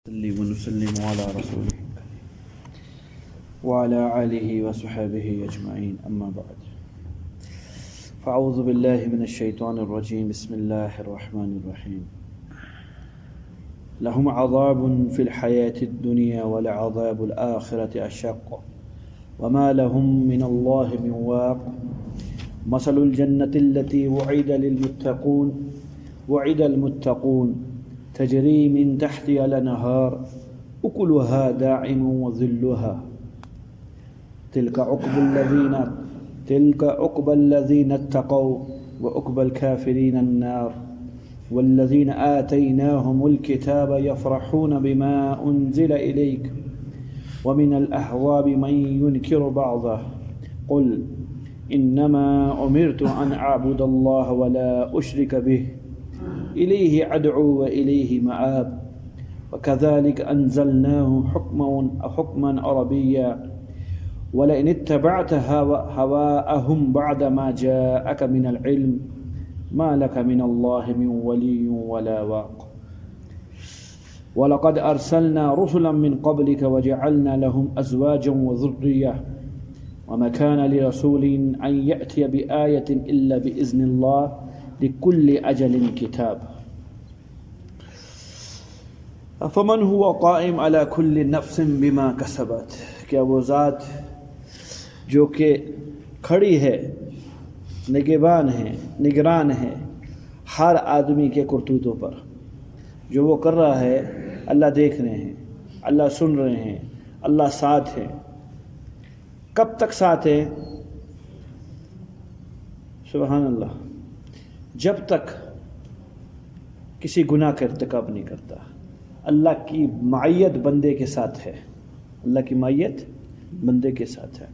نصلي ونسلم على رسوله وعلى آله وصحبه أجمعين أما بعد فأعوذ بالله من الشيطان الرجيم بسم الله الرحمن الرحيم لهم عذاب في الحياة الدنيا ولعذاب الآخرة أشق وما لهم من الله من واق مثل الجنة التي وعد المتقون تجري من تحتها الأنهار أكلها داعم وظلها تلك عقبى الذين اتقوا وعقبى الكافرين النار والذين آتيناهم الكتاب يفرحون بما أنزل إليك ومن الأحزاب من ينكر بعضه قل إنما أمرت أن أعبد الله ولا أشرك به إليه أدعو وإليه مآب وكذلك أنزلناه حكما عربيا ولئن اتبعت هواءهم بعد ما جاءك من العلم ما لك من الله من ولي ولا واق ولقد أرسلنا رسلا من قبلك وجعلنا لهم أزواجا وذرية وما كان لرسول أن يأتي بآية إلا بإذن الله لكل أجل كتاب فمن هو قائم على كل نفس بما كسبت کیا وہ ذات جو کہ کھڑی ہے نگران ہے ہر آدمی کے کرتوتوں پر، جو وہ کر رہا ہے اللہ دیکھ رہے ہیں، اللہ سن رہے ہیں، اللہ ساتھ ہے۔ کب تک ساتھ ہے؟ سبحان اللہ، جب تک کسی گناہ کا ارتکاب نہیں کرتا۔ اللہ کی معیت بندے کے ساتھ ہے، اللہ کی معیت بندے کے ساتھ ہے۔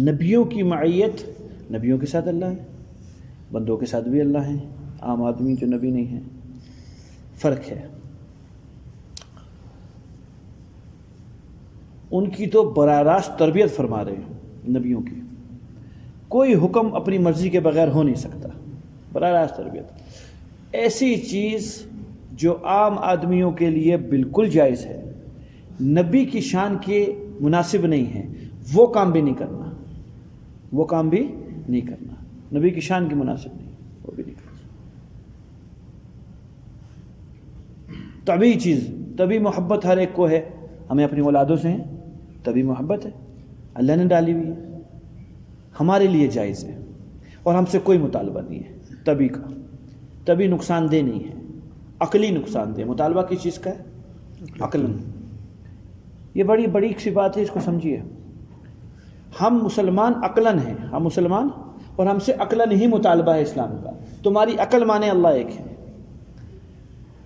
نبیوں کی معیت، نبیوں کے ساتھ اللہ ہے، بندوں کے ساتھ بھی اللہ ہے، عام آدمی جو نبی نہیں ہے، فرق ہے۔ ان کی تو براہ راست تربیت فرما رہے ہیں نبیوں کی، کوئی حکم اپنی مرضی کے بغیر ہو نہیں سکتا، براہ راست تربیت۔ ایسی چیز جو عام آدمیوں کے لیے بالکل جائز ہے، نبی کی شان کے مناسب نہیں ہے، وہ کام بھی نہیں کرنا، وہ کام بھی نہیں کرنا، نبی کی شان کے مناسب نہیں، وہ بھی نہیں کرنا۔ طبی چیز، طبی محبت ہر ایک کو ہے، ہمیں اپنی اولادوں سے ہیں، طبی محبت ہے، اللہ نے ڈالی ہوئی ہے، ہمارے لیے جائز ہے، اور ہم سے کوئی مطالبہ نہیں ہے طبی کا۔ طبی نقصان دہ نہیں ہے، عقلی نقصان دہ۔ مطالبہ کس چیز کا ہے؟ عقلاً۔ یہ بڑی سی بات ہے، اس کو سمجھیے۔ ہم مسلمان عقلاً ہیں، ہم مسلمان، اور ہم سے عقلاً ہی مطالبہ ہے اسلام کا۔ تمہاری عقل مانے اللہ ایک ہے،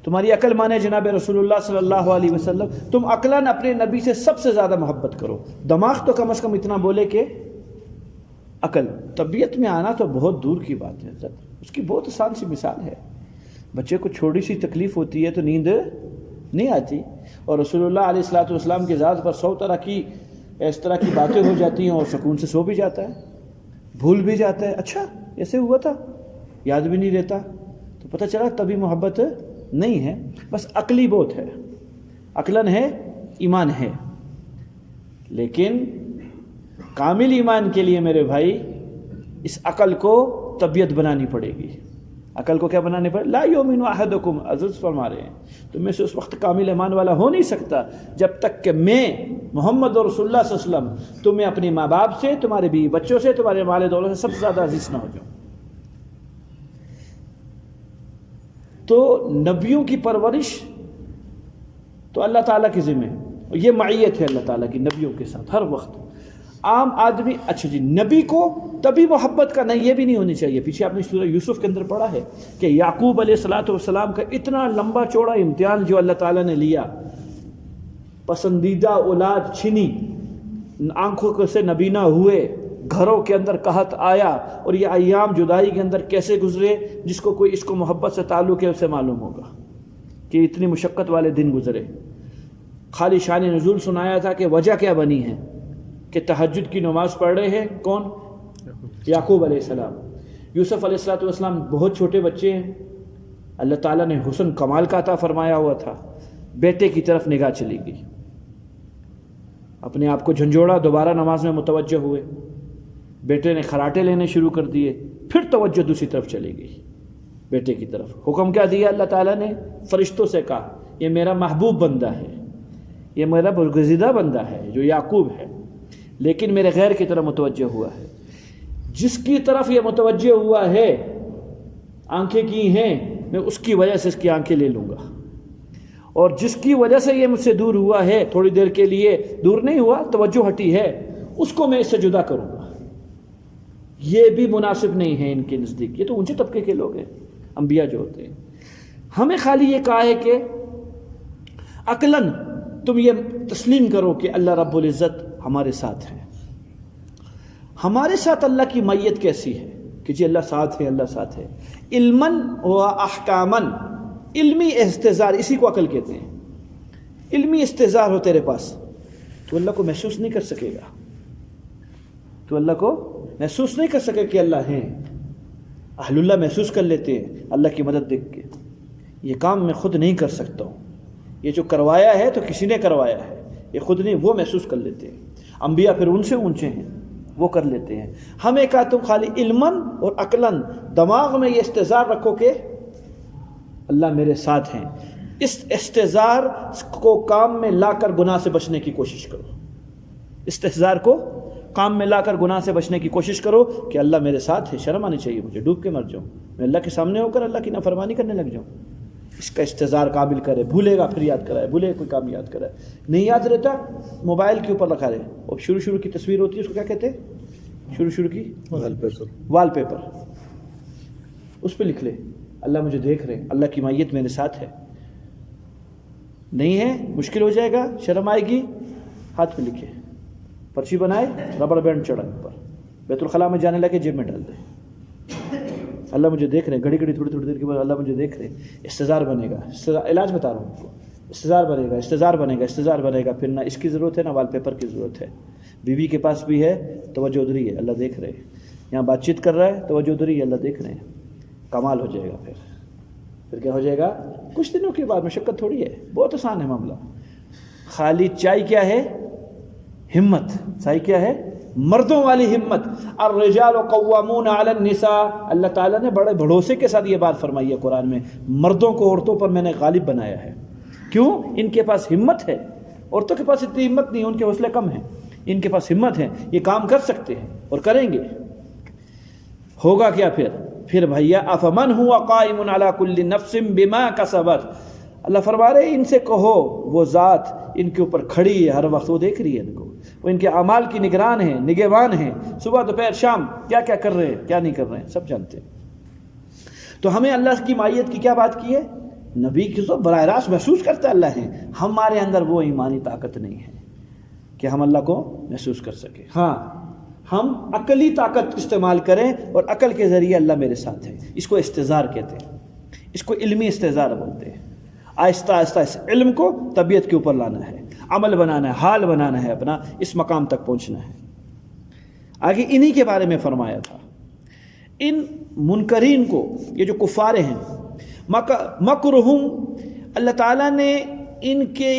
تمہاری عقل مانے جناب رسول اللہ صلی اللہ علیہ وسلم، تم عقلاً اپنے نبی سے سب سے زیادہ محبت کرو۔ دماغ تو کم از کم اتنا بولے کہ عقل، طبیعت میں آنا تو بہت دور کی بات ہے، اس کی بہت آسان سی مثال ہے۔ بچے کو چھوٹی سی تکلیف ہوتی ہے تو نیند نہیں آتی، اور رسول اللہ علیہ الصلوۃ والسلام کی ذات پر 100 طرح کی اس طرح کی باتیں ہو جاتی ہیں، اور سکون سے سو بھی جاتا ہے، بھول بھی جاتا ہے، اچھا ایسے ہوا تھا، یاد بھی نہیں رہتا، تو پتہ چلا تبھی محبت نہیں ہے، بس عقلی بہت ہے، عقلاً ہے، ایمان ہے۔ لیکن کامل ایمان کے لیے میرے بھائی اس عقل کو طبیعت بنانی پڑے گی۔ عقل کو کیا بنانی پڑے؟ لا یؤمن احدکم، عزیز فرما رہے ہیں، تم میں سے اس وقت کامل ایمان والا ہو نہیں سکتا جب تک کہ میں محمد رسول اللہ صلی اللہ علیہ وسلم تمہیں اپنے ماں باپ سے، تمہارے بیوی بچوں سے، تمہارے مال دولت سے سب سے زیادہ عزیز نہ ہو جاؤں۔ تو نبیوں کی پرورش تو اللہ تعالیٰ کی ذمہ ہے، یہ معیت ہے اللہ تعالیٰ کی نبیوں کے ساتھ ہر وقت۔ عام آدمی، اچھا جی، نبی کو تبھی محبت کا نہیں، یہ بھی نہیں ہونی چاہیے۔ پیچھے آپ نے سورہ یوسف کے اندر پڑھا ہے کہ یعقوب علیہ السلام کا اتنا لمبا چوڑا امتحان جو اللہ تعالیٰ نے لیا، پسندیدہ اولاد چھنی، آنکھوں سے نبینا ہوئے، گھروں کے اندر قحط آیا، اور یہ ایام جدائی کے اندر کیسے گزرے، جس کو کوئی اس کو محبت سے تعلق ہے اسے معلوم ہوگا کہ اتنی مشقت والے دن گزرے۔ خالی شان نزول سنایا تھا کہ وجہ کیا بنی ہے، کہ تہجد کی نماز پڑھ رہے ہیں کون؟ یعقوب علیہ السلام۔ یوسف علیہ السلام بہت چھوٹے بچے ہیں، اللہ تعالیٰ نے حسن کمال کا عطا فرمایا ہوا تھا، بیٹے کی طرف نگاہ چلی گئی، اپنے آپ کو جھنجھوڑا، دوبارہ نماز میں متوجہ ہوئے، بیٹے نے خراٹے لینے شروع کر دیے، پھر توجہ دوسری طرف چلی گئی، بیٹے کی طرف۔ حکم کیا دیا اللہ تعالیٰ نے؟ فرشتوں سے کہا یہ میرا محبوب بندہ ہے، یہ میرا برگزیدہ بندہ ہے جو یعقوب ہے، لیکن میرے غیر کی طرف متوجہ ہوا ہے۔ جس کی طرف یہ متوجہ ہوا ہے، آنکھیں کی ہیں، میں اس کی وجہ سے اس کی آنکھیں لے لوں گا، اور جس کی وجہ سے یہ مجھ سے دور ہوا ہے، تھوڑی دیر کے لیے دور نہیں ہوا، توجہ ہٹی ہے، اس کو میں اس سے جدا کروں گا۔ یہ بھی مناسب نہیں ہے ان کے نزدیک، یہ تو اونچے طبقے کے لوگ ہیں، انبیاء جو ہوتے ہیں۔ ہمیں خالی یہ کہا ہے کہ عقلاً تم یہ تسلیم کرو کہ اللہ رب العزت ہمارے ساتھ ہے۔ ہمارے ساتھ اللہ کی معیت کیسی ہے کہ جی اللہ ساتھ ہے، اللہ ساتھ ہے۔ علماً و احکاماً، علمی استظہار، اسی کو عقل کہتے ہیں۔ علمی استظہار ہو تیرے پاس تو اللہ کو محسوس نہیں کر سکے گا، تو اللہ کو محسوس نہیں کر سکے کہ اللہ ہیں۔ اہل اللہ محسوس کر لیتے ہیں اللہ کی مدد دیکھ کے، یہ کام میں خود نہیں کر سکتا ہوں، یہ جو کروایا ہے تو کسی نے کروایا ہے، یہ خود نہیں، وہ محسوس کر لیتے ہیں۔ انبیاء پھر ان سے اونچے ہیں، وہ کر لیتے ہیں۔ ہمیں کہا تم خالی علماً اور عقلاً دماغ میں یہ استظہار رکھو کہ اللہ میرے ساتھ ہیں۔ اس استظہار کو کام میں لا کر گناہ سے بچنے کی کوشش کرو، استظہار کو کام میں لا کر گناہ سے بچنے کی کوشش کرو کہ اللہ میرے ساتھ ہے، شرم آنی چاہیے مجھے، ڈوب کے مر جاؤں میں، اللہ کے سامنے ہو کر اللہ کی نافرمانی کرنے لگ جاؤں۔ اس کا استظہار قابل کرے، بھولے گا پھر یاد کرائے، بھولے کوئی کام یاد کرائے، نہیں یاد رہتا موبائل کے اوپر رکھا رہے، اور شروع کی تصویر ہوتی ہے، اس کو کیا کہتے ہیں؟ شروع کی وال پیپر، اس پہ لکھ لے اللہ مجھے دیکھ رہے، اللہ کی معیت میرے ساتھ ہے۔ نہیں ہے، مشکل ہو جائے گا، شرم آئے گی، ہاتھ پہ لکھے، پرچی بنائے، ربڑ بینڈ چڑھائے اوپر، بیت الخلاء میں جانے لگے جیب میں ڈال دے، اللہ مجھے دیکھ رہے، گھڑی تھوڑی دیر کے بعد اللہ مجھے دیکھ رہے۔ استظہار بنے گا، علاج بتا رہا ہوں آپ کو، استظہار بنے گا، استظہار بنے گا، پھر نہ اس کی ضرورت ہے نہ وال پیپر کی ضرورت ہے۔ بیوی کے پاس بھی ہے، توجہ ادھری ہے، اللہ دیکھ رہے، یہاں بات چیت کر رہا ہے، توجہ ادھری ہے، اللہ دیکھ رہے ہیں، کمال ہو جائے گا۔ پھر کیا ہو جائے گا؟ کچھ دنوں کے بعد، مشقت تھوڑی ہے، بہت آسان ہے معاملہ۔ خالی چائے کیا ہے؟ ہمت۔ چائے کیا ہے؟ مردوں والی ہمت۔ الرجال قوامون علی النساء، اللہ تعالیٰ نے بڑے بھروسے کے ساتھ یہ بات فرمائی ہے قرآن میں، مردوں کو عورتوں پر میں نے غالب بنایا ہے۔ کیوں؟ ان کے پاس ہمت ہے، عورتوں کے پاس اتنی ہمت نہیں، ان کے حوصلے کم ہیں، ان کے پاس ہمت ہے، یہ کام کر سکتے ہیں اور کریں گے۔ ہوگا کیا پھر بھیا افمن ہوا قائم علی کل نفس بما کسبت، اللہ فرما رہے ان سے کہو وہ ذات ان کے اوپر کھڑی ہے، ہر وقت وہ دیکھ رہی ہے ان کو، وہ ان کے اعمال کی نگران ہے، نگہبان ہے، صبح دوپہر شام کیا کیا کر رہے ہیں، کیا نہیں کر رہے ہیں، سب جانتے ہیں۔ تو ہمیں اللہ کی معیت کی کیا بات کی ہے؟ نبی کی تو براہ راست محسوس کرتا اللہ ہے، ہمارے اندر وہ ایمانی طاقت نہیں ہے کہ ہم اللہ کو محسوس کر سکیں۔ ہاں ہم عقلی طاقت استعمال کریں، اور عقل کے ذریعے اللہ میرے ساتھ ہے، اس کو استظہار کہتے ہیں، اس کو علمی استظہار بولتے ہیں۔ آہستہ آہستہ اس علم کو طبیعت کے اوپر لانا ہے، عمل بنانا ہے، حال بنانا ہے، اپنا اس مقام تک پہنچنا ہے۔ آگے انہی کے بارے میں فرمایا تھا، ان منکرین کو، یہ جو کفار ہیں، مکرہم، اللہ تعالیٰ نے ان کے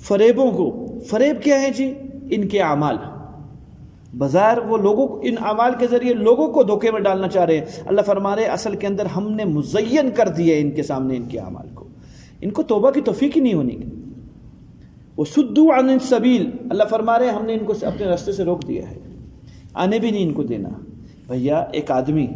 فریبوں کو، فریب کیا ہے جی؟ ان کے اعمال، بظاہر وہ لوگوں کو ان اعمال کے ذریعے لوگوں کو دھوکے میں ڈالنا چاہ رہے ہیں، اللہ فرما رہے اصل کے اندر ہم نے مزین کر دیے ان کے سامنے ان کے اعمال کو، ان کو توبہ کی توفیق ہی نہیں ہونی۔ وہ صدوا عن السبیل، اللہ فرما رہے ہم نے ان کو اپنے راستے سے روک دیا ہے، آنے بھی نہیں ان کو دینا۔ بھیا ایک آدمی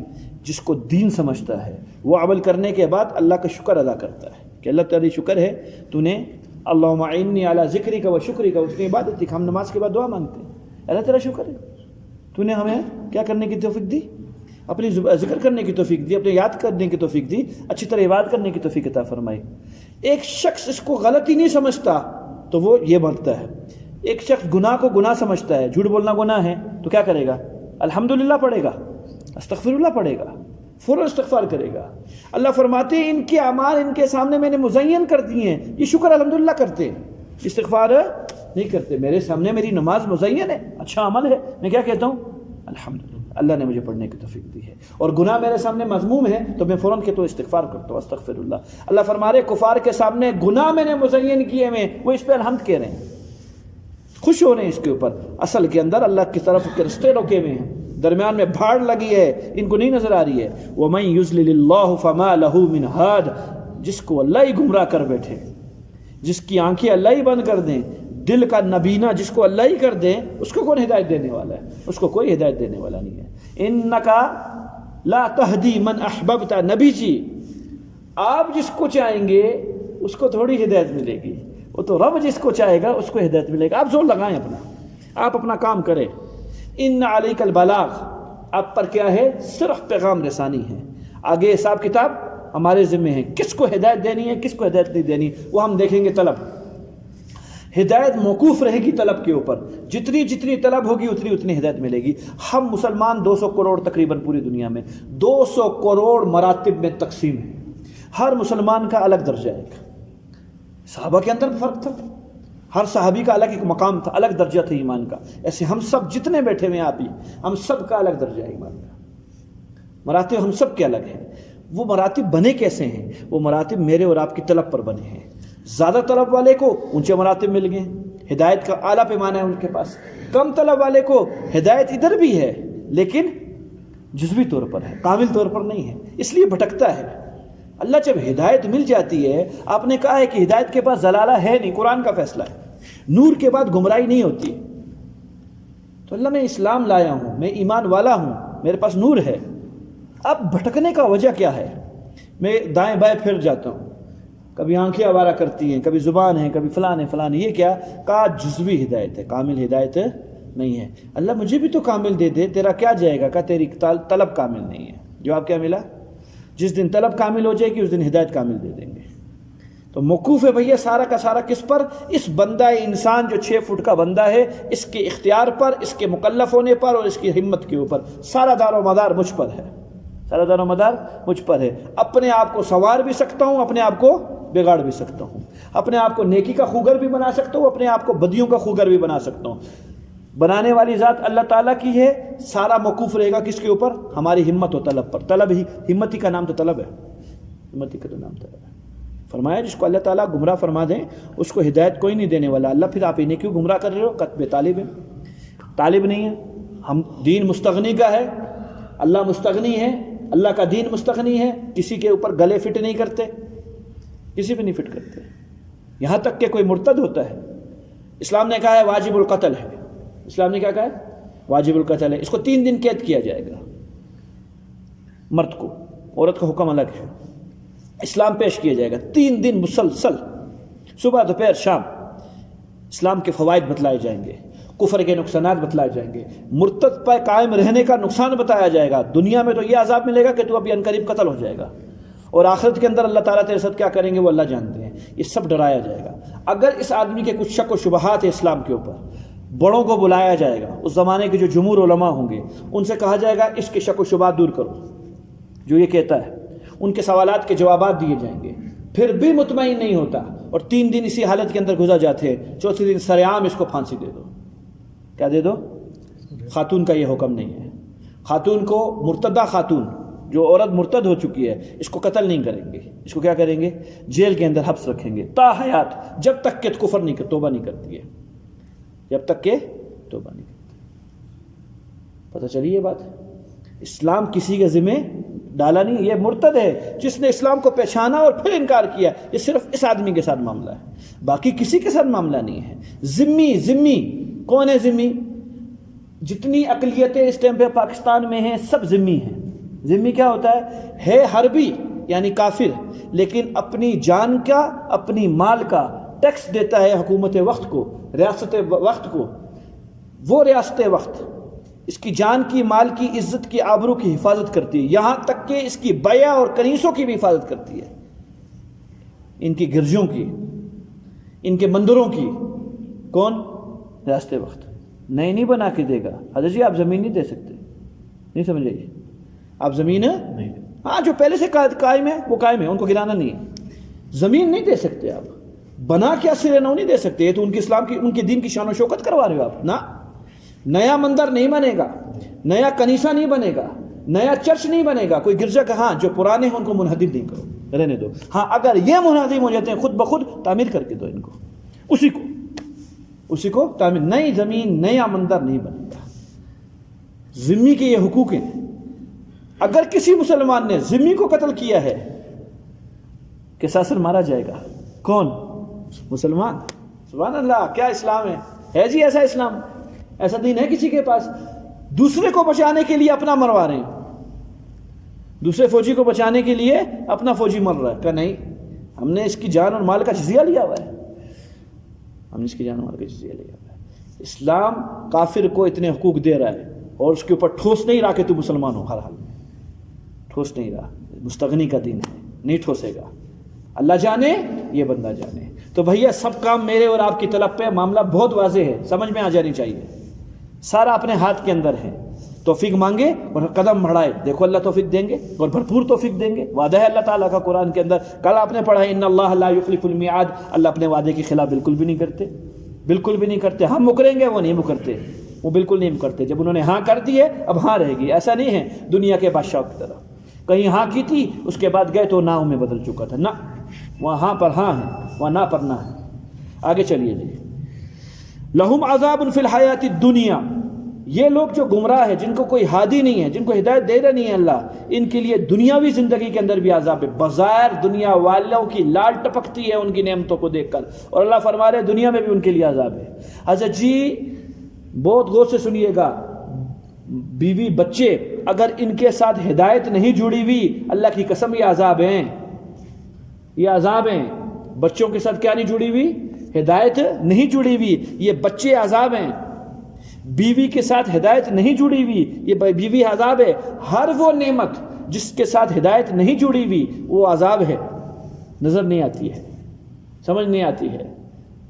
جس کو دین سمجھتا ہے، وہ عمل کرنے کے بعد اللہ کا شکر ادا کرتا ہے کہ اللہ تعالی شکر ہے تو نے اللہم اعنی علی ذکرک و شکرک، اس نے عبادت کی، ہم نماز کے بعد دعا مانگتے ہیں، اللہ تیرا شکر ہے تو نے ہمیں کیا کرنے کی توفیق دی، اپنی ذکر کرنے کی توفیق دی، اپنے یاد کرنے کی توفیق دی، اچھی طرح عبادت کرنے کی توفیق عطا فرمائی۔ ایک شخص اس کو غلطی نہیں سمجھتا تو وہ یہ بنتا ہے، ایک شخص گناہ کو گناہ سمجھتا ہے، جھوٹ بولنا گناہ ہے تو کیا کرے گا؟ الحمدللہ پڑھے گا، استغفر اللہ پڑھے گا، فوراً استغفار کرے گا۔ اللہ فرماتے ہیں ان کے اعمال ان کے سامنے میں نے مزین کر دیے ہیں، یہ شکر الحمدللہ کرتے ہیں، استغفار نہیں کرتے۔ میرے سامنے میری نماز مزین ہے، اچھا عمل ہے، میں کیا کہتا ہوں؟ الحمدللہ۔ اللہ نے مجھے پڑھنے کی توفیق دی ہے، اور گناہ میرے سامنے مذموم ہے تو میں فوراً کہ تو استغفار کرتا ہوں، استغفر اللہ۔ اللہ فرما رہے کفار کے سامنے گناہ میں نے مزین کیے میں، وہ اس پہ الحمد کہہ رہے ہیں، خوش ہو رہے ہیں اس کے اوپر، اصل کے اندر اللہ کی طرف کے رستے روکے ہوئے ہیں، درمیان میں بھاڑ لگی ہے، ان کو نہیں نظر آ رہی ہے۔ وَمَن يُضْلِلِ اللَّهُ فَمَا لَهُ مِنْ هَادٍ، جس کو اللہ ہی گمراہ کر بیٹھے، جس کی آنکھیں اللہ ہی بند کر دیں، دل کا نبینہ جس کو اللہ ہی کر دیں، اس کو کون ہدایت دینے والا ہے؟ اس کو کوئی ہدایت دینے والا نہیں ہے۔ اِنَّكَ لَا تَهْدِي مَنْ أَحْبَبْتَ، نبی جی آپ جس کو چاہیں گے اس کو تھوڑی ہدایت ملے گی، وہ تو رب جس کو چاہے گا اس کو ہدایت ملے گا۔ آپ زور لگائیں اپنا، آپ اپنا کام کریں۔ ان علیک البلاغ، آپ پر کیا ہے؟ صرف پیغام رسانی ہے، آگے حساب کتاب ہمارے ذمہ ہے، کس کو ہدایت دینی ہے کس کو ہدایت نہیں دینی وہ ہم دیکھیں گے۔ طلب، ہدایت موقوف رہے گی طلب کے اوپر، جتنی طلب ہوگی اتنی ہدایت ملے گی۔ ہم مسلمان 200 کروڑ تقریباً پوری دنیا میں 200 کروڑ مراتب میں تقسیم ہیں، ہر مسلمان کا الگ درجہ ہے۔ صحابہ کے اندر فرق تھا، ہر صحابی کا الگ ایک مقام تھا، الگ درجہ تھا ایمان کا، ایسے ہم سب جتنے بیٹھے ہوئے ہیں آپ ہی، ہم سب کا الگ درجہ ہے ایمان کا، مراتب ہم سب کے الگ ہیں۔ وہ مراتب بنے کیسے ہیں؟ وہ مراتب میرے اور آپ کی طلب پر بنے ہیں۔ زیادہ طلب والے کو اونچے مراتب مل گئے، ہدایت کا اعلیٰ پیمانہ ہے ان کے پاس، کم طلب والے کو ہدایت ادھر بھی ہے لیکن جزوی طور پر ہے، کامل طور پر نہیں ہے، اس لیے بھٹکتا ہے۔ اللہ جب ہدایت مل جاتی ہے، آپ نے کہا ہے کہ ہدایت کے پاس ضلالہ ہے نہیں، قرآن کا فیصلہ ہے، نور کے بعد گمراہی نہیں ہوتی، تو اللہ میں اسلام لایا ہوں، میں ایمان والا ہوں، میرے پاس نور ہے۔ اب بھٹکنے کا وجہ کیا ہے؟ میں دائیں بائیں پھر جاتا ہوں، کبھی آنکھیں آوارہ کرتی ہیں، کبھی زبان ہے، کبھی فلان، یہ کیا؟ کہا جزوی ہدایت ہے، کامل ہدایت نہیں ہے۔ اللہ مجھے بھی تو کامل دے دے، تیرا کیا جائے گا؟ کہا تیری طلب کامل نہیں ہے۔ جواب کیا ملا؟ جس دن طلب کامل ہو جائے گی اس دن ہدایت کامل دے دیں گے۔ تو موقوف ہے بھیا سارا کا سارا کس پر؟ اس بندہ انسان جو 6 فٹ کا بندہ ہے، اس کے اختیار پر، اس کے مکلف ہونے پر اور اس کی ہمت کے اوپر سارا دار و مدار مجھ پر ہے، سارا دار و مدار مجھ پر ہے۔ اپنے آپ کو سنوار بھی سکتا ہوں، اپنے آپ کو بگاڑ بھی سکتا ہوں، اپنے آپ کو نیکی کا خوگر بھی بنا سکتا ہوں، اپنے آپ کو بدیوں کا خوگر بھی بنا سکتا ہوں۔ بنانے والی ذات اللہ تعالیٰ کی ہے، سارا موقوف رہے گا کس کے اوپر؟ ہماری ہمت و طلب پر۔ طلب ہی، ہمتی کا نام تو طلب ہے، ہمتی کا تو نام طلب ہے۔ فرمایا جس کو اللہ تعالیٰ گمراہ فرما دیں اس کو ہدایت کوئی نہیں دینے والا۔ اللہ پھر آپ انہیں کیوں گمراہ کر رہے ہو؟ قطب طالب ہے، طالب نہیں ہے۔ ہم دین مستغنی کا ہے، اللہ مستغنی ہے، اللہ کا دین مستغنی ہے، کسی کے اوپر گلے فٹ نہیں کرتے، کسی پہ نہیں فٹ کرتے، یہاں تک کہ کوئی مرتد ہوتا ہے، اسلام نے کہا ہے واجب القتل ہے، اسلام نے کیا کہا ہے؟ واجب القتل ہے، اس کو 3 دن قید کیا جائے گا مرد کو، عورت کا حکم الگ ہے، اسلام پیش کیا جائے گا 3 دن مسلسل، صبح دوپہر شام، اسلام کے فوائد بتلائے جائیں گے، کفر کے نقصانات بتلائے جائیں گے، مرتد پر قائم رہنے کا نقصان بتایا جائے گا۔ دنیا میں تو یہ عذاب ملے گا کہ تو ابھی عنقریب قتل ہو جائے گا، اور آخرت کے اندر اللہ تعالیٰ تیرے ساتھ کیا کریں گے وہ اللہ جانتے ہیں، یہ سب ڈرایا جائے گا۔ اگر اس آدمی کے کچھ شک و شبہات ہیں اسلام کے اوپر، بڑوں کو بلایا جائے گا، اس زمانے کے جو جمہور علماء ہوں گے ان سے کہا جائے گا اس کے شک و شبہات دور کرو، جو یہ کہتا ہے، ان کے سوالات کے جوابات دیے جائیں گے، پھر بھی مطمئن نہیں ہوتا اور 3 دن اسی حالت کے اندر گزر جاتے ہیں، چوتھے دن سرعام اس کو پھانسی دے دو۔ کیا دے دو؟ خاتون کا یہ حکم نہیں ہے، خاتون کو، مرتدہ خاتون جو عورت مرتد ہو چکی ہے، اس کو قتل نہیں کریں گے، اس کو کیا کریں گے؟ جیل کے اندر حبس رکھیں گے تا حیات، جب تک کہ کفر نہیں کرتی، توبہ نہیں کرتی ہے، جب تک کہ توبہ نہیں کرتی۔ پتہ چلی یہ بات؟ اسلام کسی کے ذمہ ڈالا نہیں، یہ مرتد ہے جس نے اسلام کو پہچانا اور پھر انکار کیا، یہ صرف اس آدمی کے ساتھ معاملہ ہے، باقی کسی کے ساتھ معاملہ نہیں ہے۔ ذمہ کون ہے؟ ذمہ جتنی اقلیتیں اس ٹائم پہ پاکستان میں ہیں سب ذمہ ہیں۔ ذمہ کیا ہوتا ہے حربی یعنی کافر، لیکن اپنی جان کا، اپنی مال کا ٹیکس دیتا ہے حکومت وقت کو، ریاست وقت کو۔ وہ ریاست وقت اس کی جان کی، مال کی، عزت کی، آبرو کی حفاظت کرتی ہے، یہاں تک کہ اس کی بیع اور کنیسوں کی بھی حفاظت کرتی ہے، ان کی گرجوں کی، ان کے مندروں کی۔ کون؟ ریاست وقت۔ نہیں بنا کے دے گا حضرت جی، آپ زمین نہیں دے سکتے، نہیں سمجھ رہی؟ آپ زمین نہیں، ہاں جو پہلے سے قائم ہے وہ قائم ہے، ان کو گرانا نہیں ہے، زمین نہیں دے سکتے آپ، بنا کے اثر نو نہیں دے سکتے، یہ تو ان کے اسلام کی، ان کے دین کی شان و شوکت کروا رہے ہو آپ۔ نہ، نیا مندر نہیں بنے گا، نیا کنیسہ نہیں بنے گا، نیا چرچ نہیں بنے گا، کوئی گرجا کا، ہاں جو پرانے ہیں ان کو منہدم نہیں کرو، رہنے دو، ہاں اگر یہ منہدم ہو جاتے ہیں خود بخود تعمیر کر کے دو ان کو، اسی کو تعمیر، نئی زمین نیا مندر نہیں بنے گا۔ ذمی کے یہ حقوق ہیں، اگر کسی مسلمان نے ذمی کو قتل کیا ہے قصاصاً مارا جائے گا۔ کون؟ مسلمان۔ سبحان اللہ، کیا اسلام ہے جی ایسا اسلام، ایسا دین ہے کسی کے پاس؟ دوسرے کو بچانے کے لیے اپنا مروا رہے ہیں، دوسرے فوجی کو بچانے کے لیے اپنا فوجی مر رہا ہے، کہ نہیں ہم نے اس کی جان اور مال کا جزیہ لیا ہوا ہے، ہم نے اس کی جان اور مال کا جزیہ لیا ہوا ہے۔ اسلام کافر کو اتنے حقوق دے رہا ہے اور اس کے اوپر ٹھوس نہیں رہا کہ تو مسلمان ہو، ہر حال میں ٹھوس نہیں رہا، مستغنی کا دین ہے، نہیں ٹھوسے گا، اللہ جانے یہ بندہ جانے۔ تو بھیا سب کام میرے اور آپ کی طلب پہ، معاملہ بہت واضح ہے، سمجھ میں آ جانی چاہیے، سارا اپنے ہاتھ کے اندر ہے۔ توفیق مانگے اور قدم بڑھائے، دیکھو اللہ توفیق دیں گے اور بھرپور توفیق دیں گے، وعدہ ہے اللہ تعالیٰ کا قرآن کے اندر۔ کل آپ نے پڑھا ہے ان اللہ لا یخلف المیعاد، اللہ اپنے وعدے کے خلاف بالکل بھی نہیں کرتے، بالکل بھی نہیں کرتے۔ ہم مکریں گے، وہ نہیں مکرتے، وہ بالکل نہیں مکرتے۔ جب انہوں نے ہاں کر دی ہے اب ہاں رہے گی، ایسا نہیں ہے دنیا کے بادشاہوں کی طرح کہیں ہاں کی تھی اس کے بعد گئے تو نہ میں بدل چکا تھا، نہ، وہاں ہاں پر ہاں ہے، وہاں نہ پر نہ ہے۔ آگے چلیے جی، لہم عذاب فی الحیات الدنیا، یہ لوگ جو گمراہ ہیں، جن کو کوئی ہادی نہیں ہے، جن کو ہدایت دے رہا نہیں ہے اللہ، ان کے لیے دنیاوی زندگی کے اندر بھی عذاب ہے۔ بظاہر دنیا والوں کی لال ٹپکتی ہے ان کی نعمتوں کو دیکھ کر، اور اللہ فرما رہے دنیا میں بھی ان کے لیے عذاب ہے۔ حضرت جی بہت غور سے سنیے گا، بیوی بچے اگر ان کے ساتھ ہدایت نہیں جڑی ہوئی، اللہ کی قسم یہ عذاب ہیں، یہ عذاب ہیں۔ بچوں کے ساتھ کیا نہیں جڑی ہوئی؟ ہدایت نہیں جڑی ہوئی، یہ بچے عذاب ہیں۔ بیوی کے ساتھ ہدایت نہیں جڑی ہوئی، یہ بیوی عذاب ہے۔ ہر وہ نعمت جس کے ساتھ ہدایت نہیں جڑی ہوئی وہ عذاب ہے، نظر نہیں آتی ہے، سمجھ نہیں آتی ہے۔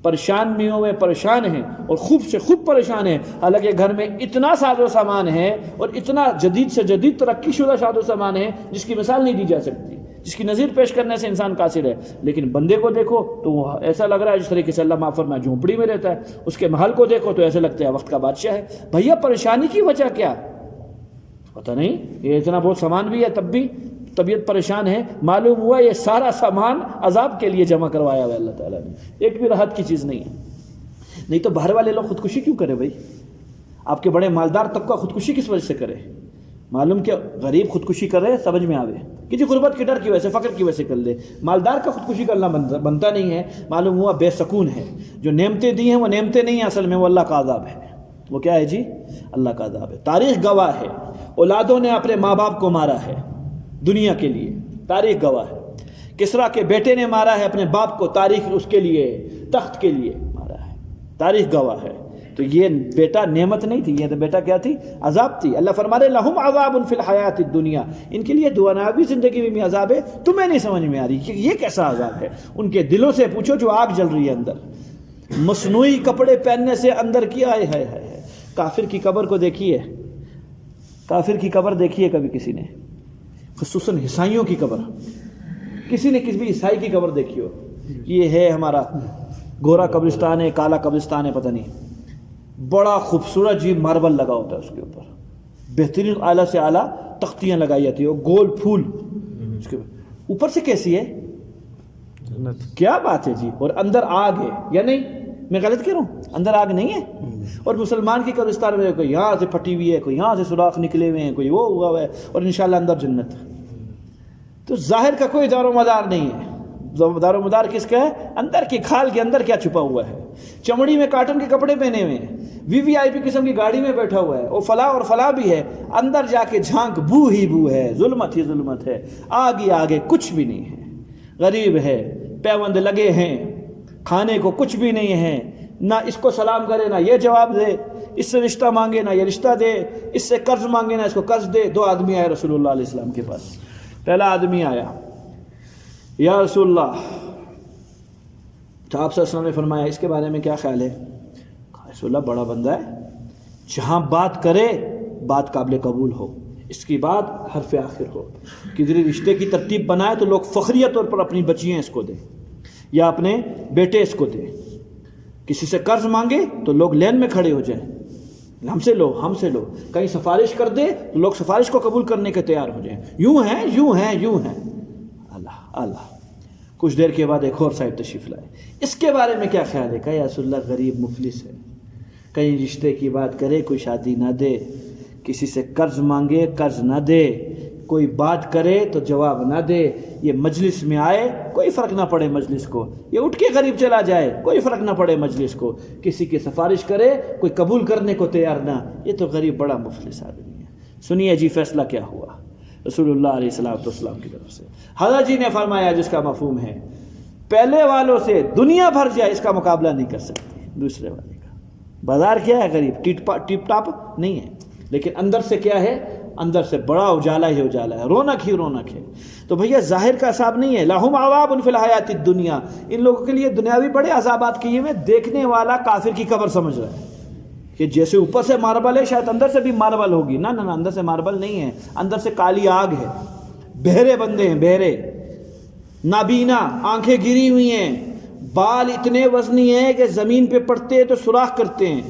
پریشانیوں میں پریشان ہیں اور خوب سے خوب پریشان ہیں، حالانکہ گھر میں اتنا ساز و سامان ہے اور اتنا جدید سے جدید ترقی شدہ ساز و سامان ہے جس کی مثال نہیں دی جا سکتی، جس کی نظیر پیش کرنے سے انسان قاصر ہے۔ لیکن بندے کو دیکھو تو وہ ایسا لگ رہا ہے جس طریقے سے اللہ معاف فرمائے جھونپڑی میں رہتا ہے، اس کے محل کو دیکھو تو ایسا لگتا ہے وقت کا بادشاہ ہے۔ بھیا پریشانی کی وجہ کیا؟ پتہ نہیں، یہ اتنا بہت سامان بھی ہے تب بھی طبیعت پریشان ہے، معلوم ہوا یہ سارا سامان عذاب کے لیے جمع کروایا ہوا ہے اللہ تعالیٰ نے، ایک بھی راحت کی چیز نہیں ہے۔ نہیں تو باہر والے لوگ خودکشی کیوں کرے بھائی؟ آپ کے بڑے مالدار طبقہ خودکشی کس وجہ سے کرے؟ معلوم کہ غریب خودکشی کر رہے سمجھ میں آوے کہ جی غربت کے ڈر کی وجہ سے، فقر کی وجہ سے کر لے۔ مالدار کا خودکشی کرنا بنتا نہیں ہے، معلوم ہوا بے سکون ہے، جو نعمتیں دی ہیں وہ نعمتیں نہیں ہیں اصل میں، وہ اللہ کا عذاب ہے۔ وہ کیا ہے جی؟ اللہ کا عذاب ہے۔ تاریخ گواہ ہے، اولادوں نے اپنے ماں باپ کو مارا ہے دنیا کے لیے، تاریخ گواہ ہے۔ کسریٰ کے بیٹے نے مارا ہے اپنے باپ کو، تاریخ اس کے لیے تخت کے لیے مارا ہے، تاریخ گواہ ہے۔ تو یہ بیٹا نعمت نہیں تھی، یہ تو بیٹا کیا تھی؟ عذاب تھی۔ اللہ فرما رہے لہم عذاب فی الحیات الدنیا، ان کے لیے دنیاوی زندگی میں بھی عذاب ہے، تمہیں نہیں سمجھ میں آ رہی کہ یہ کیسا عذاب ہے۔ ان کے دلوں سے پوچھو جو آگ جل رہی ہے اندر، مصنوعی کپڑے پہننے سے اندر کی آئے ہے۔ کافر کی قبر کو دیکھیے، کافر کی قبر دیکھیے کبھی کسی نے، خصوصاً عیسائیوں کی قبر، کسی نے کسی بھی عیسائی کی قبر دیکھی ہو؟ یہ ہے ہمارا گورا قبرستان ہے، کالا قبرستان ہے، پتہ نہیں، بڑا خوبصورت جی ماربل لگا ہوتا ہے اس کے اوپر، بہترین اعلیٰ سے اعلیٰ تختیاں لگائی جاتی ہیں اور گول پھول اس کے اوپر سے کیسی ہے؟ کیا بات ہے جی! اور اندر آگ ہے یا نہیں؟ میں غلط کہہ رہا ہوں؟ اندر آگ نہیں ہے؟ اور مسلمان کی قبرستان میں کوئی یہاں سے پھٹی ہوئی ہے، کوئی یہاں سے سوراخ نکلے ہوئے ہیں، کوئی وہ ہوا ہوا ہے، اور انشاءاللہ اندر جنت۔ تو ظاہر کا کوئی دار و مدار نہیں ہے، دار و مدار کس کا ہے؟ اندر کی کھال کے اندر کیا چھپا ہوا ہے۔ چمڑی میں کاٹن کے کپڑے پہنے ہوئے ہیں، وی آئی پی قسم کی گاڑی میں بیٹھا ہوا ہے، وہ فلاں اور فلاں بھی ہے، اندر جا کے جھانک بو ہی بو ہے، ظلمت ہی ظلمت ہے، آگے آگے کچھ بھی نہیں ہے، غریب ہے، پیوند لگے ہیں، کھانے کو کچھ بھی نہیں ہے، نہ اس کو سلام کرے نہ یہ جواب دے، اس سے رشتہ مانگے نہ یہ رشتہ دے، اس سے قرض مانگے نہ اس کو قرض دے۔ دو آدمی آئے رسول اللہ علیہ السلام کے پاس، پہلا آدمی آیا، یا رسول اللہ، تو آپ صلی اللہ علیہ وسلم نے فرمایا اس کے بارے میں کیا خیال ہے؟ رسول اللہ بڑا بندہ ہے، جہاں بات کرے بات قابل قبول ہو، اس کی بات حرف آخر ہو، کسی رشتے کی ترتیب بنائے تو لوگ فخریہ طور پر اپنی بچیاں اس کو دیں یا اپنے بیٹے اس کو دیں، کسی سے قرض مانگے تو لوگ لین میں کھڑے ہو جائیں، ہم سے لو، ہم سے لو، کہیں سفارش کر دے تو لوگ سفارش کو قبول کرنے کے تیار ہو جائیں، یوں ہیں یوں ہیں یوں ہیں۔ اللہ کچھ دیر کے بعد ایک اور صاحب تشریف لائے، اس کے بارے میں کیا خیال ہے؟ کہ یا رسول اللہ غریب مفلس ہے، کہیں رشتے کی بات کرے کوئی شادی نہ دے، کسی سے قرض مانگے قرض نہ دے، کوئی بات کرے تو جواب نہ دے، یہ مجلس میں آئے کوئی فرق نہ پڑے مجلس کو، یہ اٹھ کے غریب چلا جائے کوئی فرق نہ پڑے مجلس کو، کسی کی سفارش کرے کوئی قبول کرنے کو تیار نہ، یہ تو غریب بڑا مفلس آدمی ہے۔ سنیے جی فیصلہ کیا ہوا رسول اللہ علیہ السلام کی طرف سے۔ حضرت جی نے فرمایا جس کا مفہوم ہے پہلے والوں سے دنیا بھر جائے اس کا مقابلہ نہیں کر سکتی دوسرے والے کا۔ بازار کیا ہے؟ غریب ٹیپ ٹاپ نہیں ہے، لیکن اندر سے کیا ہے؟ اندر سے بڑا اجالا ہی اجالا ہے، رونق ہی رونق ہے۔ تو بھیا ظاہر کا عذاب نہیں ہے، لہم عذاب فی الحیات الدنیا، ان لوگوں کے لیے دنیاوی بڑے عذابات کیے ہوئے، دیکھنے والا کافر کی قبر سمجھ رہا ہے کہ جیسے اوپر سے ماربل ہے شاید اندر سے بھی ماربل ہوگی، نہ اندر سے ماربل نہیں ہے، اندر سے کالی آگ ہے، بہرے بندے ہیں، بہرے، نابینا، آنکھیں گری ہوئی ہیں، بال اتنے وزنی ہیں کہ زمین پہ پڑتے ہیں تو سوراخ کرتے ہیں،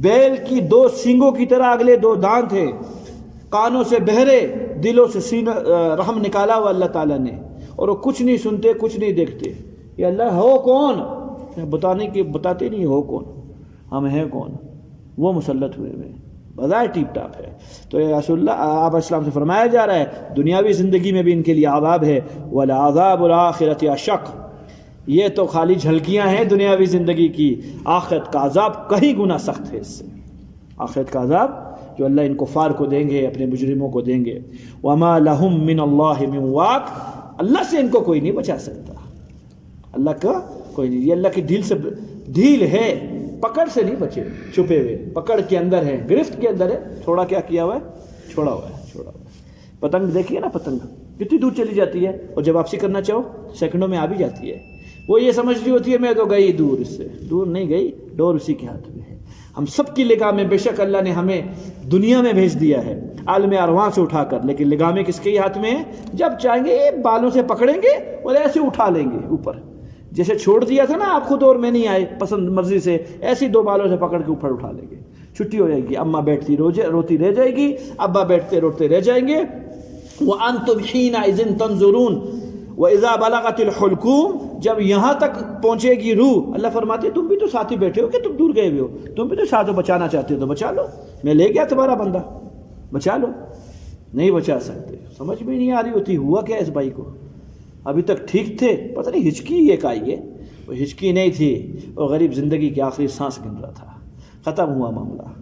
بیل کی 2 سینگوں کی طرح اگلے 2 دانت ہیں، کانوں سے بہرے، دلوں سے سینہ رحم نکالا ہوا اللہ تعالیٰ نے، اور وہ کچھ نہیں سنتے کچھ نہیں دیکھتے۔ یہ اللہ ہو کون؟ بتاتے نہیں ہو کون، ہم ہیں کون، وہ مسلط ہوئے ہوئے، بظاہر ٹیپ ٹاپ ہے۔ تو یہ رسول اللہ آپ اسلام سے فرمایا جا رہا ہے دنیاوی زندگی میں بھی ان کے لیے عذاب ہے، وَلَعَذَابُ الْآخِرَةِ أَشَقُّ، یہ تو خالی جھلکیاں ہیں دنیاوی زندگی کی، آخرت کا عذاب کہیں گنا سخت ہے اس سے۔ آخرت کا عذاب جو اللہ ان کفار کو دیں گے، اپنے مجرموں کو دیں گے، وَمَا لَهُم مِّنَ اللَّهِ مِن وَاقٍ، اللہ سے ان کو کوئی نہیں بچا سکتا، اللہ کا کوئی نہیں، یہ اللہ کی ڈھیل ہے، پکڑ سے نہیں بچے، چھپے ہوئے، پکڑ کے اندر ہے، گرفت کے اندر ہے، تھوڑا کیا کیا ہوا ہے؟ چھوڑا ہوا ہے۔ پتنگ دیکھیے نا، پتنگ کتنی دور چلی جاتی ہے، اور جب واپسی کرنا چاہو سیکنڈوں میں آ بھی جاتی ہے، وہ یہ سمجھ رہی ہوتی ہے میں تو گئی دور، اس سے دور نہیں گئی، ڈور اسی کے ہاتھ میں ہے۔ ہم سب کی لگامیں بے شک اللہ نے ہمیں دنیا میں بھیج دیا ہے عالم ارواح سے اٹھا کر، لیکن لگامیں کس کے ہاتھ میں ہیں؟ جب چاہیں گے بالوں سے پکڑیں گے اور ایسے اٹھا لیں گے اوپر، جیسے چھوڑ دیا تھا نا آپ خود اور میں نہیں آئے پسند مرضی سے، ایسی 2 بالوں سے پکڑ کے اوپر اٹھا لیں گے، چھٹی ہو جائے گی، اماں بیٹھتی روتی رہ جائے گی، ابا بیٹھتے روتے رہ جائیں گے۔ وَأَنْتُمْ حِينَئِذٍ تَنْظُرُونَ وَإِذَا بَلَغَتِ الْحُلْقُومَ، جب یہاں تک پہنچے گی روح، اللہ فرماتے تم بھی تو ساتھ ہی بیٹھے ہو کہ تم دور گئے ہوئے ہو، تم بھی تو ساتھ بچانا چاہتے ہو تو بچا لو، میں لے گیا تمہارا بندہ، بچا لو، نہیں بچا سکتے۔ سمجھ میں نہیں آ رہی ہوتی ہوا کیا اس بھائی کو، ابھی تک ٹھیک تھے، پتہ نہیں ہچکی ایک آئی ہے، وہ ہچکی نہیں تھی، وہ غریب زندگی کی آخری سانس گن رہا تھا، ختم ہوا معاملہ۔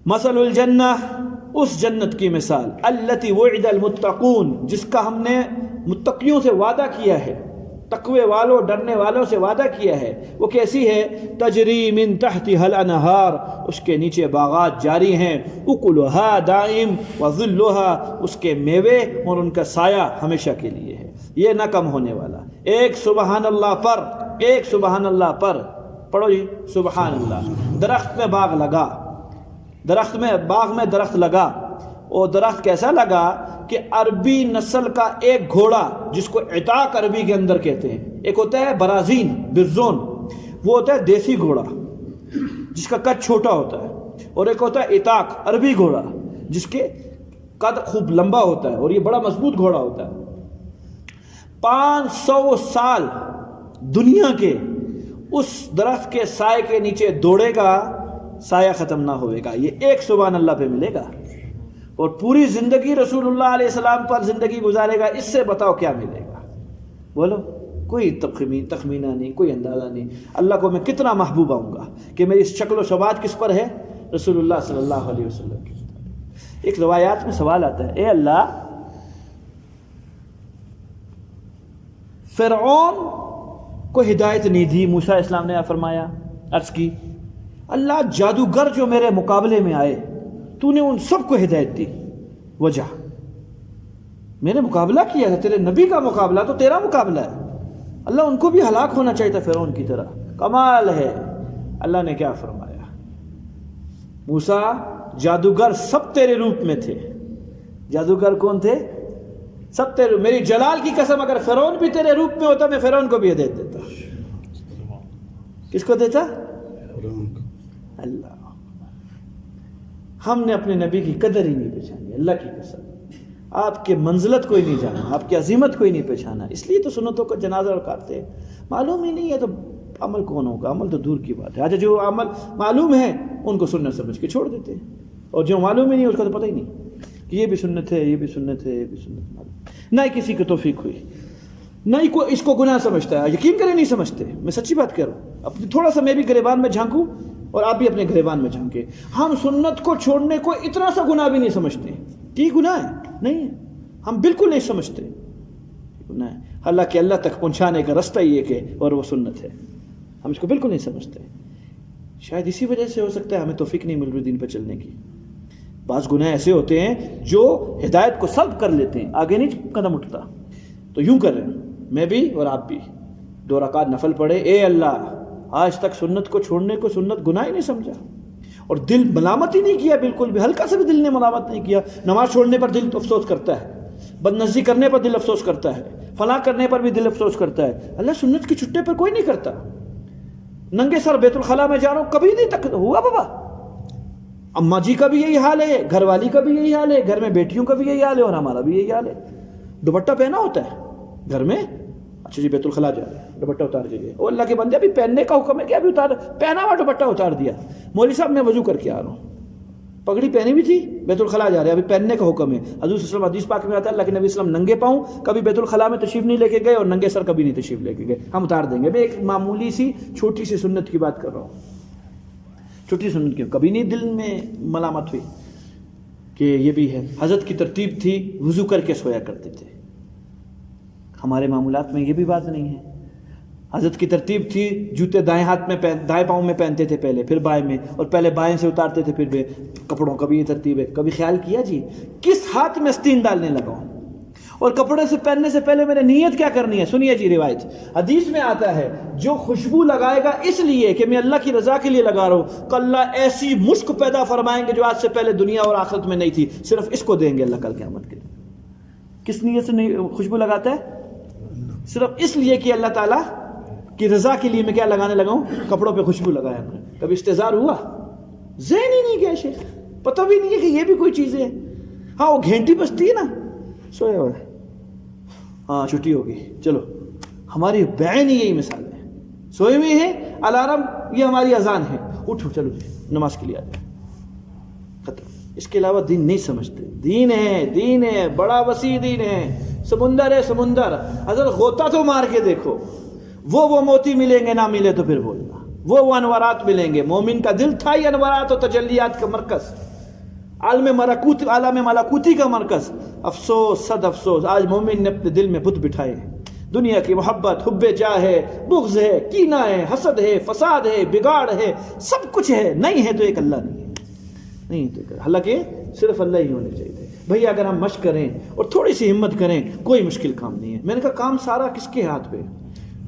مثل الجنہ، اس جنت کی مثال، التی وعد المتقون، جس کا ہم نے متقیوں سے وعدہ کیا ہے، تقوی والوں ڈرنے والوں سے وعدہ کیا ہے، وہ کیسی ہے؟ تجری من تحتها الانہار، اس کے نیچے باغات جاری ہیں، اکلها دائم وظلها، اس کے میوے اور ان کا سایہ ہمیشہ کے لیے ہے، یہ نہ کم ہونے والا۔ ایک سبحان اللہ پر، ایک سبحان اللہ پر پڑھو جی، سبحان اللہ۔ درخت میں باغ لگا، باغ میں درخت لگا، اور درخت کیسا لگا کہ عربی نسل کا ایک گھوڑا، جس کو عتاق عربی کے اندر کہتے ہیں، ایک ہوتا ہے برازین برزون، وہ ہوتا ہے دیسی گھوڑا جس کا قد چھوٹا ہوتا ہے، اور ایک ہوتا ہے عتاق عربی گھوڑا جس کے قد خوب لمبا ہوتا ہے اور یہ بڑا مضبوط گھوڑا ہوتا ہے۔ 500 سال دنیا کے اس درخت کے سائے کے نیچے دوڑے گا، سایہ ختم نہ ہوئے گا، یہ ایک سبحان اللہ پہ ملے گا، اور پوری زندگی رسول اللہ علیہ السلام پر زندگی گزارے گا، اس سے بتاؤ کیا ملے گا؟ بولو، کوئی تخمینہ نہیں، کوئی اندازہ نہیں۔ اللہ کو میں کتنا محبوب آؤں گا کہ میری شکل و شباہت کس پر ہے؟ رسول اللہ صلی اللہ علیہ وسلم کی۔ ایک روایات میں سوال آتا ہے، اے اللہ، فرعون کو ہدایت نہیں دی، موسیٰ علیہ السلام نے فرمایا، عرض کی اللہ جادوگر جو میرے مقابلے میں آئے تو نے ان سب کو ہدایت دی، وجہ میں نے مقابلہ کیا ہے، تیرے نبی کا مقابلہ تو تیرا مقابلہ ہے، اللہ ان کو بھی ہلاک ہونا چاہیے تھا فرعون کی طرح، کمال ہے۔ اللہ نے کیا فرمایا؟ موسیٰ جادوگر سب تیرے روپ میں تھے، جادوگر کون تھے؟ سب تیرے، میری جلال کی قسم اگر فرعون بھی تیرے روپ میں ہوتا میں فرعون کو بھی ہدایت دیتا۔ کس کو دیتا؟ اللہ۔ ہم نے اپنے نبی کی قدر ہی نہیں پہچانی، اللہ کی قسم، آپ کے منزلت کو ہی نہیں جانا، آپ کی عظیمت کو ہی نہیں پہچانا، اس لیے تو سنتوں کا جنازہ اٹھاتے ہیں۔ معلوم ہی نہیں ہے تو عمل کون ہوگا؟ عمل تو دور کی بات ہے۔ اچھا جو عمل معلوم ہے ان کو سنت سمجھ کے چھوڑ دیتے ہیں، اور جو معلوم ہی نہیں اس کا تو پتہ ہی نہیں کہ یہ بھی سنت ہے، یہ بھی سنت ہے، یہ بھی سنت معلوم، نہ ہی کسی کو توفیق ہوئی، نہ ہی کوئی اس کو گناہ سمجھتا ہے۔ یقین کریں نہیں سمجھتے، میں سچی بات کہہ رہا ہوں۔ اپنی تھوڑا سا میں بھی گریبان میں جھانکوں اور آپ بھی اپنے گریبان میں جھانکیں، ہم سنت کو چھوڑنے کو اتنا سا گناہ بھی نہیں سمجھتے کہ یہ گناہ ہے، نہیں ہے، ہم بالکل نہیں سمجھتے گناہ ہے۔ حالانکہ اللہ تک پہنچانے کا رستہ یہ کہ اور وہ سنت ہے، ہم اس کو بالکل نہیں سمجھتے۔ شاید اسی وجہ سے ہو سکتا ہے ہمیں توفیق نہیں مل رہی دین پہ چلنے کی۔ بعض گناہ ایسے ہوتے ہیں جو ہدایت کو سلب کر لیتے ہیں، آگے نہیں قدم اٹھتا۔ تو یوں کر رہے ہیں، میں بھی اور آپ بھی 2 رکعت نفل پڑھے، اے اللہ آج تک سنت کو چھوڑنے کو سنت گناہ ہی نہیں سمجھا، اور دل ملامت ہی نہیں کیا، بالکل بھی ہلکا سے بھی دل نے ملامت نہیں کیا۔ نماز چھوڑنے پر دل افسوس کرتا ہے، بدنظری کرنے پر دل افسوس کرتا ہے، فلاں کرنے پر بھی دل افسوس کرتا ہے۔ اللہ سنت کی چھٹے پر کوئی نہیں کرتا۔ ننگے سر بیت الخلاء میں جا رہا ہوں، کبھی نہیں تک ہوا بابا۔ اماں جی کا بھی یہی حال ہے، گھر والی کا بھی یہی حال ہے، گھر میں بیٹیوں کا بھی یہی حال ہے، اور ہمارا بھی یہی حال ہے۔ دوپٹہ پہنا ہوتا ہے گھر میں، اچھا جی بیت الخلاء جا رہے ہیں، دوپٹہ اتار دیجیے، او اللہ کے بندے ابھی پہننے کا حکم ہے کہ ابھی اتار، پہنا ہوا دوپٹہ اتار دیا۔ مولوی صاحب میں وضو کر کے آ رہا ہوں، پگڑی پہنی بھی تھی، بیت الخلاء جا رہے ہیں، ابھی پہننے کا حکم ہے۔ حضور صلی اللہ علیہ وسلم حدیث پاک میں آتا ہے اللہ کے نبی صلی اللہ علیہ وسلم ننگے پاؤں کبھی بیت الخلاء میں تشریف نہیں لے کے گئے، اور ننگے سر کبھی نہیں تشریف لے کے گئے، ہم اتار دیں گے۔ میں ایک معمولی سی چھوٹی سی سنت کی بات کر رہا ہوں، چھوٹی سنت کی، کبھی نہیں دل میں ملامت ہوئی کہ یہ بھی ہے۔ حضرت کی ترتیب تھی وضو کر کے سویا کرتے تھے، ہمارے معمولات میں یہ بھی بات نہیں ہے۔ حضرت کی ترتیب تھی جوتے دائیں ہاتھ میں دائیں پاؤں میں پہنتے تھے پہلے، پھر بائیں میں، اور پہلے بائیں سے اتارتے تھے پھر کپڑوں کا بھی یہ ترتیب ہے۔ کبھی خیال کیا جی کس ہاتھ میں استین ڈالنے لگا ہوں، اور کپڑے سے پہننے سے پہلے میں نے نیت کیا کرنی ہے؟ سنیے جی روایت حدیث میں آتا ہے جو خوشبو لگائے گا اس لیے کہ میں اللہ کی رضا کے لیے لگا رہا ہوں، کہ اللہ ایسی مشک پیدا فرمائیں گے جو آج سے پہلے دنیا اور آخرت میں نہیں تھی، صرف اس کو دیں گے اللہ کل قیامت کے دن۔ کس نیت سے خوشبو لگاتا ہے؟ صرف اس لیے کہ اللہ تعالیٰ کی رضا کے لیے میں کیا لگانے لگا ہوں؟ کپڑوں پہ خوشبو لگایا ہم نے۔ کبھی استحضار ہوا؟ ذہن ہی نہیں گیا شیخ، پتہ بھی نہیں ہے کہ یہ بھی کوئی چیز ہے۔ ہاں وہ گھنٹی بجتی ہے نا، سویا ہوا ہے، ہاں چھٹی ہوگی، چلو ہماری بعین یہی مثال ہے، سوئے ہوئے ہیں، الارم یہ ہماری اذان ہے، اٹھو چلو نماز کے لیے آ جائے، ختم۔ اس کے علاوہ دین نہیں سمجھتے۔ دین ہے، دین ہے، بڑا وسیع دین ہے، سمندر ہے سمندر۔ حضرت غوطہ تو مار کے دیکھو، وہ موتی ملیں گے، نہ ملے تو پھر بولنا، وہ انوارات ملیں گے۔ مومن کا دل تھا یہ انوارات و تجلیات کا مرکز، عالم ملکوتی کا مرکز۔ افسوس صد افسوس، آج مومن نے اپنے دل میں بت بٹھائے ہیں، دنیا کی محبت، حب جاہ ہے، بغض ہے، کینہ ہے، حسد ہے، فساد ہے، بگاڑ ہے، سب کچھ ہے، نہیں ہے تو ایک اللہ نہیں ہے، نہیں تو ایک، حالانکہ صرف اللہ ہی ہونے چاہیے۔ بھئی اگر ہم مشق کریں اور تھوڑی سی ہمت کریں کوئی مشکل کام نہیں ہے۔ میں نے کہا کام سارا کس کے ہاتھ پہ؟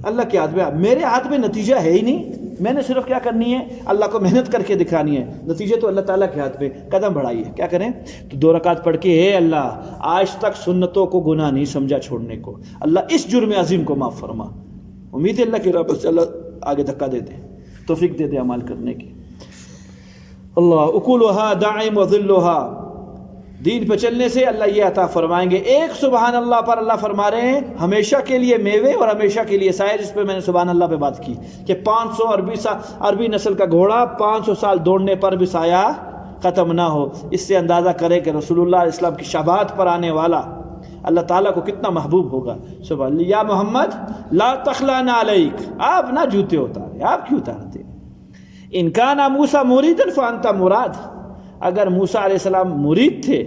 اللہ کے ہاتھ پہ۔ میرے ہاتھ میں نتیجہ ہے ہی نہیں، میں نے صرف کیا کرنی ہے؟ اللہ کو محنت کر کے دکھانی ہے، نتیجے تو اللہ تعالیٰ کے ہاتھ پہ۔ قدم بڑھائیے، کیا کریں؟ تو 2 رکعت پڑھ کے اے اللہ آج تک سنتوں کو گناہ نہیں سمجھا چھوڑنے کو، اللہ اس جرم عظیم کو معاف فرما۔ امید ہے اللہ کی رحمت سے اللہ آگے دھکا دے دے، توفیق دے دے عمل کرنے کی۔ اللہ اکلھا دائم و ظلھا، دین پہ چلنے سے اللہ یہ عطا فرمائیں گے۔ ایک سبحان اللہ پر اللہ فرما رہے ہیں ہمیشہ کے لیے میوے اور ہمیشہ کے لیے سایہ، جس پہ میں نے سبحان اللہ پہ بات کی کہ 500 عربی نسل کا گھوڑا 500 سال دوڑنے پر بھی سایہ ختم نہ ہو۔ اس سے اندازہ کرے کہ رسول اللہ علیہ السلام کی شفاعت پر آنے والا اللہ تعالیٰ کو کتنا محبوب ہوگا۔ سبحان اللہ، یا محمد لا تخلعنا علیک، آپ نہ جوتے اتارے، آپ کیوں اتارتے؟ ان کان موسیٰ مریدا فانت مراد، اگر موسیٰ علیہ السلام مرید تھے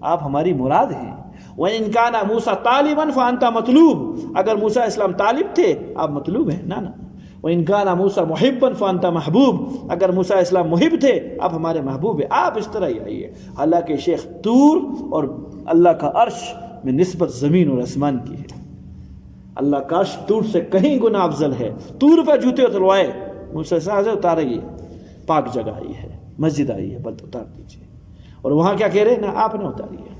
آپ ہماری مراد ہیں۔ وَإِن كَانَ مُوسَىٰ طَالِبًا فَأَنْتَ مَطْلُوب، اگر موسیٰ علیہ السلام طالب تھے آپ مطلوب ہیں۔ نا وَإِن كَانَ مُوسَىٰ مُحِبًّا فَأَنْتَ محبوب، اگر موسیٰ علیہ السلام محب تھے آپ ہمارے محبوب ہیں۔ آپ اس طرح ہی آئیے۔ حالانکہ شیخ طور اور اللہ کا عرش میں نسبت زمین اور آسمان کی ہے۔ اللہ کا عرش طور سے کہیں گنا افضل ہے۔ طور پہ جوتے اتروائے، موسیٰ سے اتارائیے، پاک جگہ آئی ہے، مسجد آئی ہے، بلکہ اتار دیجیے۔ اور وہاں کیا کہہ رہے ہیں؟ نہ آپ نہ اتاریے،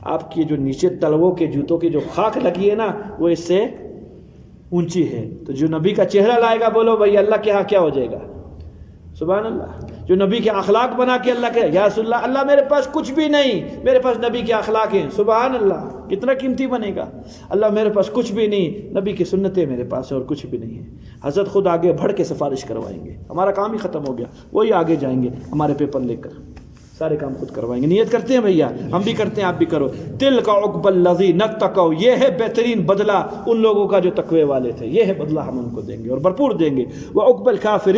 آپ کی جو نیچے تلووں کے جوتوں کی جو خاک لگی ہے نا وہ اس سے اونچی ہے، تو جو نبی کا چہرہ لائے گا بولو بھائی اللہ کے ہاں کیا ہو جائے گا؟ سبحان اللہ، جو نبی کے اخلاق بنا کے اللہ کہ یا رسول اللہ، اللہ میرے پاس کچھ بھی نہیں، میرے پاس نبی کے اخلاق ہیں، سبحان اللہ، کتنا قیمتی بنے گا. اللہ میرے پاس کچھ بھی نہیں، نبی کی سنتیں میرے پاس ہیں اور کچھ بھی نہیں ہے. حضرت خود آگے بڑھ کے سفارش کروائیں گے، ہمارا کام ہی ختم ہو گیا، وہی آگے جائیں گے ہمارے پیپر لے کر، سارے کام خود کروائیں گے. نیت کرتے ہیں بھیا، ہم بھی کرتے ہیں، آپ بھی کرو. تل کا عقب الذی نتقوا، یہ ہے بہترین بدلہ ان لوگوں کا جو تقوی والے تھے، یہ ہے بدلہ ہم ان کو دیں گے اور بھرپور دیں گے. وہ عقب الکافرین